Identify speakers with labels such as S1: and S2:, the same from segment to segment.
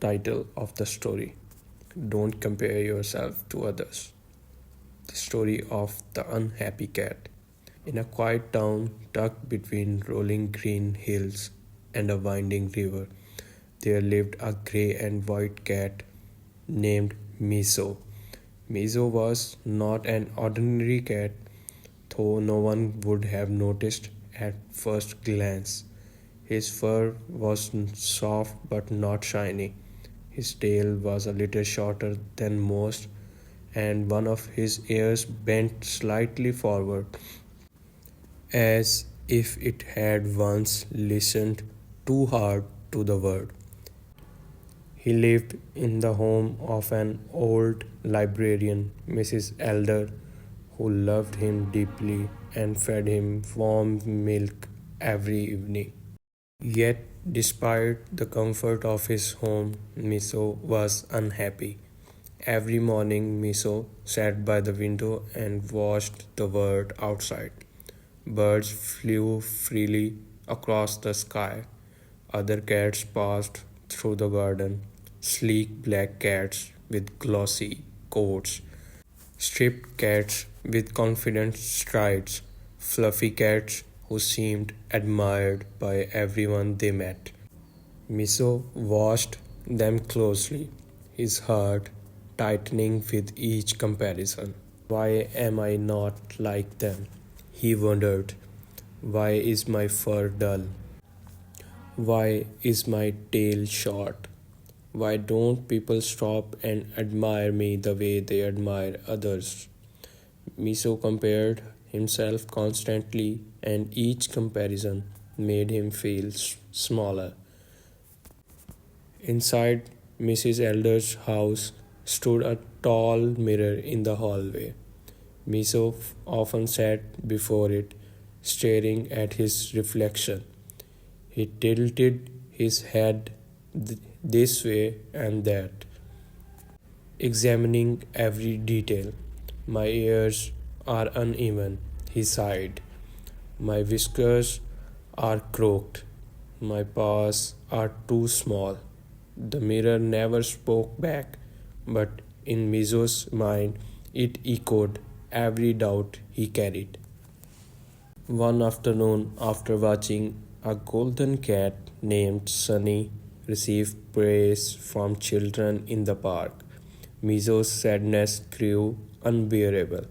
S1: title of the story. Don't compare yourself to others. The story of the unhappy cat. In a quiet town tucked between rolling green hills and a winding river, there lived a grey and white cat named Miso. Miso was not an ordinary cat, though no one would have noticed at first glance. His fur was soft but not shiny. His tail was a little shorter than most, and one of his ears bent slightly forward, as if it had once listened too hard to the word. He lived in the home of an old librarian, Mrs. Elder, who loved him deeply and fed him warm milk every evening. Yet, despite the comfort of his home, Miso was unhappy. Every morning, Miso sat by the window and watched the world outside. Birds flew freely across the sky. Other cats passed through the garden, sleek black cats with glossy coats, striped cats with confident strides, fluffy cats who seemed admired by everyone they met. Miso watched them closely, his heart tightening with each comparison. Why am I not like them? He wondered. Why is my fur dull? Why is my tail short? Why don't people stop and admire me the way they admire others? Miso compared himself constantly, and each comparison made him feel smaller. Inside Mrs. Elder's house stood a tall mirror in the hallway. Miso often sat before it, staring at his reflection. He tilted his head this way and that, examining every detail. My ears are uneven, he sighed. My whiskers are crooked. My paws are too small. The mirror never spoke back, but in Mizo's mind it echoed every doubt he carried. One afternoon, after watching a golden cat named Sunny receive praise from children in the park, Mizo's sadness grew unbearable.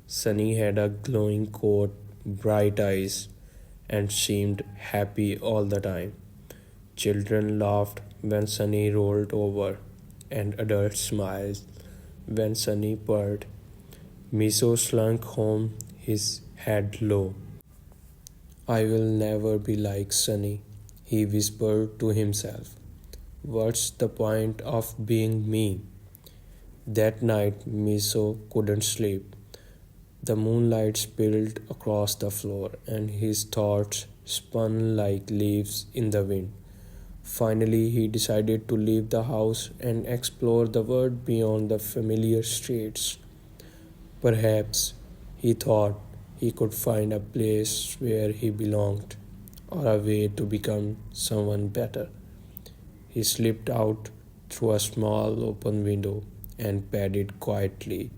S1: Sunny had a glowing coat, bright eyes, and seemed happy all the time. Children laughed when Sunny rolled over, and adults smiled when Sunny purred. Miso slunk home, his head low. I will never be like Sunny, he whispered to himself. What's the point of being me? That night, Miso couldn't sleep. The moonlight spilled across the floor, and his thoughts spun like leaves in the wind. Finally, he decided to leave the house and explore the world beyond the familiar streets. Perhaps, he thought, he could find a place where he belonged, or a way to become someone better. He slipped out through a small open window and padded quietly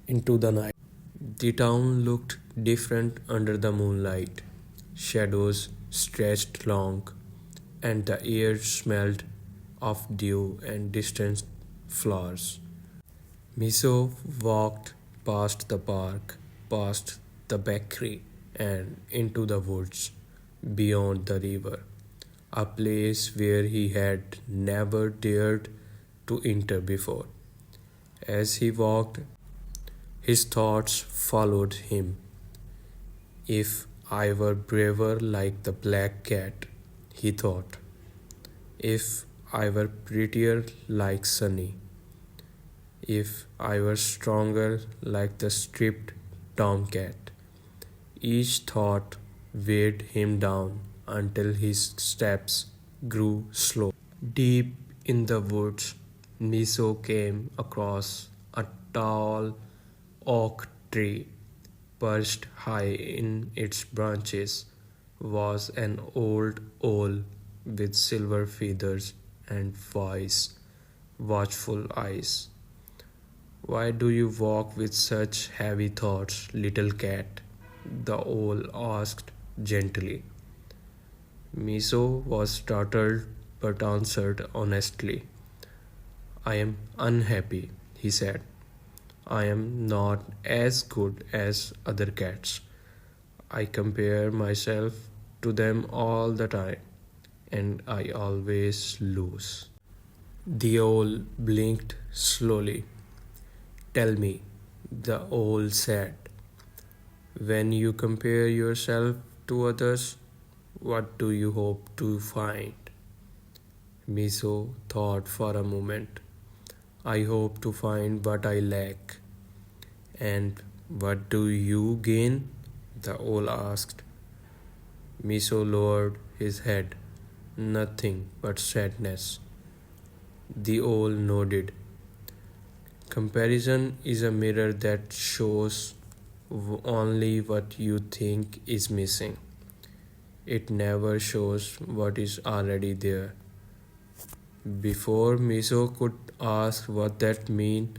S1: into the night. The town looked different under the moonlight. Shadows stretched long, and the air smelled of dew and distant flowers. Miso walked past the park, past the bakery, and into the woods beyond the river, a place where he had never dared to enter before. As he walked, his thoughts followed him. If I were braver like the black cat, he thought. If I were prettier like Sunny. If I were stronger like the stripped tomcat. Each thought weighed him down until his steps grew slow. Deep in the woods, Miso came across a tall oak tree. Perched high in its branches was an old owl with silver feathers and wise, watchful eyes. Why do you walk with such heavy thoughts, little cat? The owl asked gently. Miso was startled but answered honestly. I am unhappy, he said. I am not as good as other cats. I compare myself to them all the time, and I always lose. The owl blinked slowly. Tell me, the owl said, when you compare yourself to others, what do you hope to find? Miso thought for a moment. I hope to find what I lack. And what do you gain? The owl asked. Miso lowered his head. Nothing but sadness. The owl nodded. Comparison is a mirror that shows only what you think is missing. It never shows what is already there. Before Miso could ask what that meant,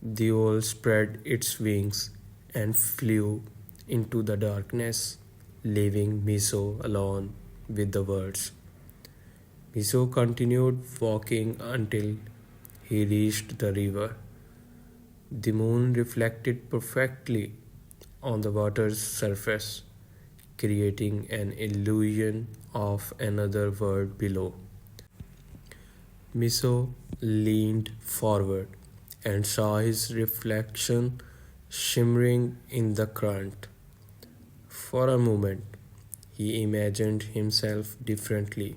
S1: the owl spread its wings and flew into the darkness, leaving Miso alone with the words. Miso continued walking until he reached the river. The moon reflected perfectly on the water's surface, creating an illusion of another world below. Miso leaned forward and saw his reflection shimmering in the current. For a moment, he imagined himself differently,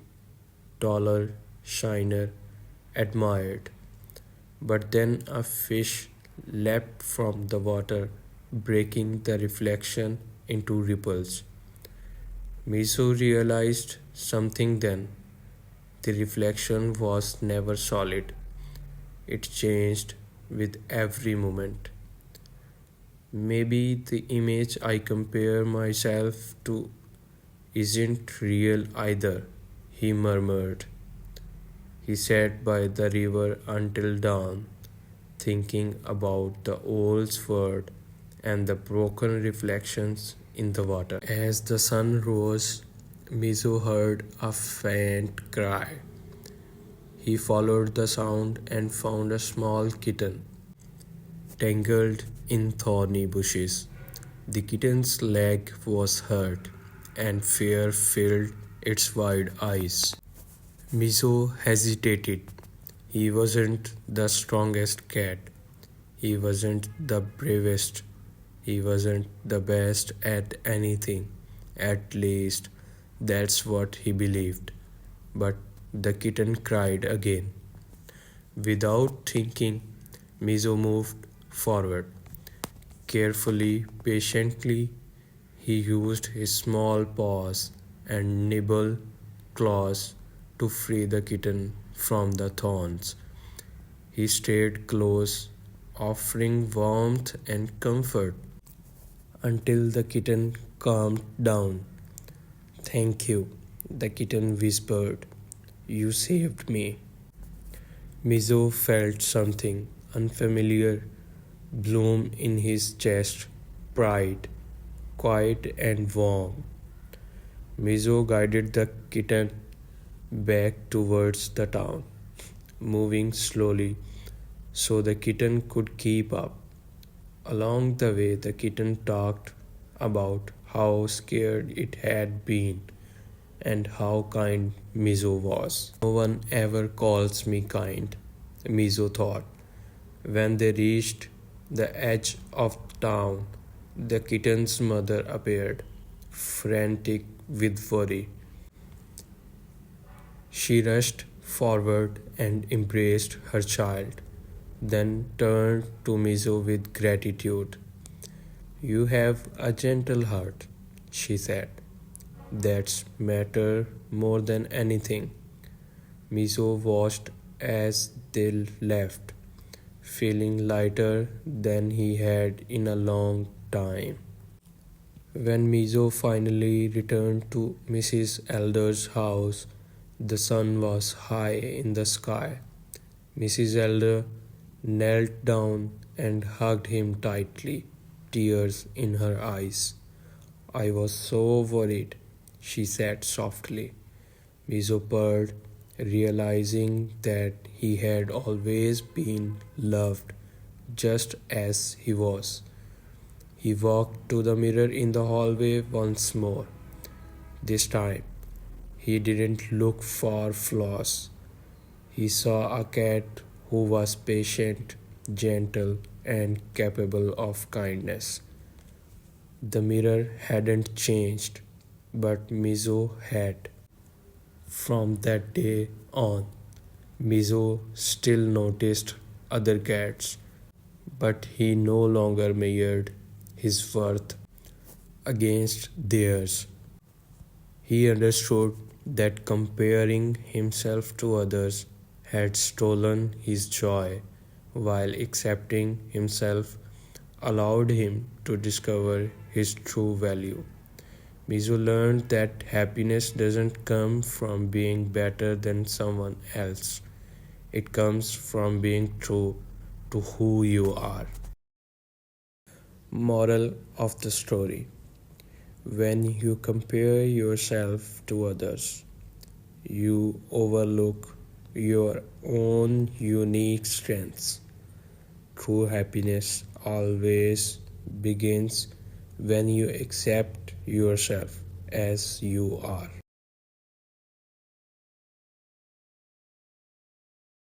S1: taller, shiner, admired. But then a fish leapt from the water, breaking the reflection into ripples. Miso realized something then. The reflection was never solid. It changed with every moment. Maybe the image I compare myself to isn't real either, he murmured. He sat by the river until dawn, thinking about the owl's word and the broken reflections in the water. As the sun rose, Mizo heard a faint cry. He followed the sound and found a small kitten tangled in thorny bushes. The kitten's leg was hurt, and fear filled its wide eyes. Mizo hesitated. He wasn't the strongest cat. He wasn't the bravest. He wasn't the best at anything. At least, that's what he believed. But the kitten cried again. Without thinking, Mizo moved forward. Carefully, patiently, he used his small paws and nibble claws to free the kitten from the thorns. He stayed close, offering warmth and comfort until the kitten calmed down. Thank you, the kitten whispered. You saved me. Mizo felt something unfamiliar bloom in his chest, pride, quiet and warm. Mizo guided the kitten back towards the town, moving slowly so the kitten could keep up. Along the way, the kitten talked about how scared it had been and how kind Mizo was. No one ever calls me kind, Mizo thought. When they reached the edge of town, the kitten's mother appeared, frantic with worry. She rushed forward and embraced her child, then turned to Mizo with gratitude. You have a gentle heart, she said. That's matter more than anything. Mizo watched as they left, feeling lighter than he had in a long time. When Mizo finally returned to Mrs. Elder's house, the sun was high in the sky. Mrs. Elder knelt down and hugged him tightly, tears in her eyes. I was so worried, she said softly. Mizo purred, realizing that he had always been loved just as he was. He walked to the mirror in the hallway once more. This time, he didn't look for flaws. He saw a cat who was patient, gentle, and capable of kindness. The mirror hadn't changed, but Mizo had. From that day on, Mizo still noticed other cats, but he no longer measured his worth against theirs. He understood that comparing himself to others had stolen his joy, while accepting himself allowed him to discover his true value. Mizu learned that happiness doesn't come from being better than someone else. It comes from being true to who you are. Moral of the story: when you compare yourself to others, you overlook your own unique strengths. True happiness always begins when you accept yourself as you are.